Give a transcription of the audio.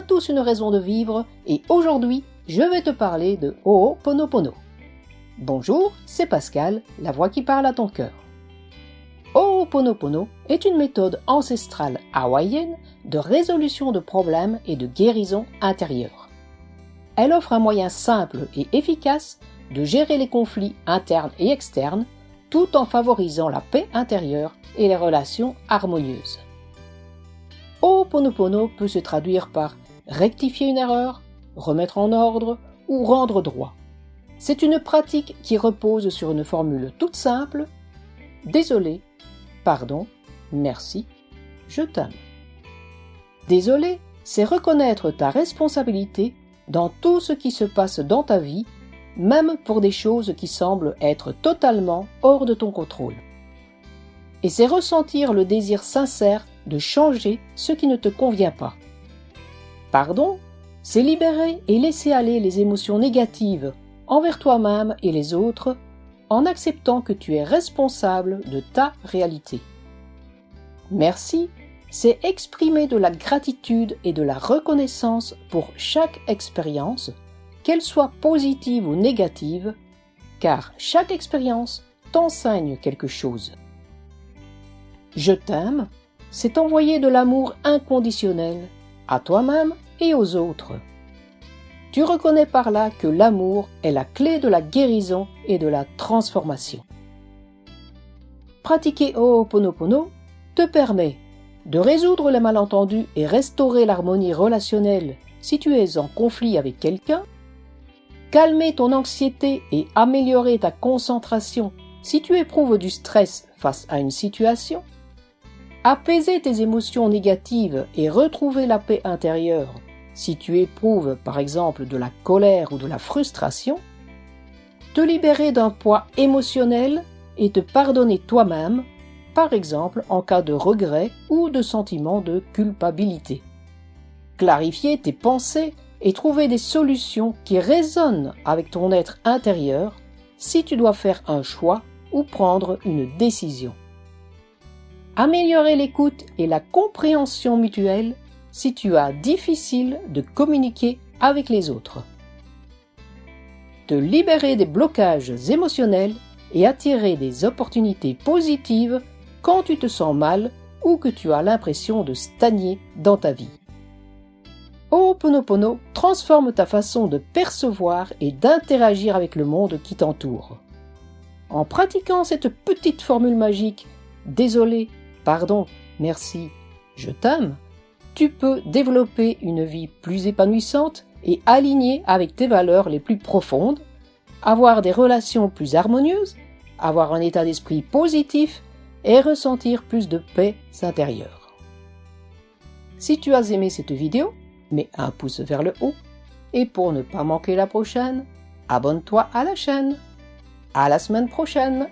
tous une raison de vivre et aujourd'hui, je vais te parler de Ho'oponopono. Bonjour, c'est Pascal, la voix qui parle à ton cœur. Ho'oponopono est une méthode ancestrale hawaïenne de résolution de problèmes et de guérison intérieure. Elle offre un moyen simple et efficace de gérer les conflits internes et externes tout en favorisant la paix intérieure et les relations harmonieuses. Ho'oponopono peut se traduire par rectifier une erreur, remettre en ordre ou rendre droit. C'est une pratique qui repose sur une formule toute simple « Désolé, pardon, merci, je t'aime ». Désolé, c'est reconnaître ta responsabilité dans tout ce qui se passe dans ta vie, même pour des choses qui semblent être totalement hors de ton contrôle. Et c'est ressentir le désir sincère de changer ce qui ne te convient pas. Pardon, c'est libérer et laisser aller les émotions négatives envers toi-même et les autres en acceptant que tu es responsable de ta réalité. Merci, c'est exprimer de la gratitude et de la reconnaissance pour chaque expérience, qu'elle soit positive ou négative, car chaque expérience t'enseigne quelque chose. Je t'aime, c'est envoyer de l'amour inconditionnel à toi-même et aux autres. Tu reconnais par là que l'amour est la clé de la guérison et de la transformation. Pratiquer Ho'oponopono te permet de résoudre les malentendus et restaurer l'harmonie relationnelle si tu es en conflit avec quelqu'un, calmer ton anxiété et améliorer ta concentration si tu éprouves du stress face à une situation, apaiser tes émotions négatives et retrouver la paix intérieure si tu éprouves par exemple de la colère ou de la frustration, te libérer d'un poids émotionnel et te pardonner toi-même, par exemple en cas de regret ou de sentiment de culpabilité. Clarifier tes pensées et trouver des solutions qui résonnent avec ton être intérieur si tu dois faire un choix ou prendre une décision. Améliorer l'écoute et la compréhension mutuelle si tu as difficile de communiquer avec les autres. Te libérer des blocages émotionnels et attirer des opportunités positives quand tu te sens mal ou que tu as l'impression de stagner dans ta vie. Ho'oponopono transforme ta façon de percevoir et d'interagir avec le monde qui t'entoure. En pratiquant cette petite formule magique « Désolé, pardon, merci, je t'aime », tu peux développer une vie plus épanouissante et alignée avec tes valeurs les plus profondes, avoir des relations plus harmonieuses, avoir un état d'esprit positif et ressentir plus de paix intérieure. Si tu as aimé cette vidéo, mets un pouce vers le haut et pour ne pas manquer la prochaine, abonne-toi à la chaîne. À la semaine prochaine!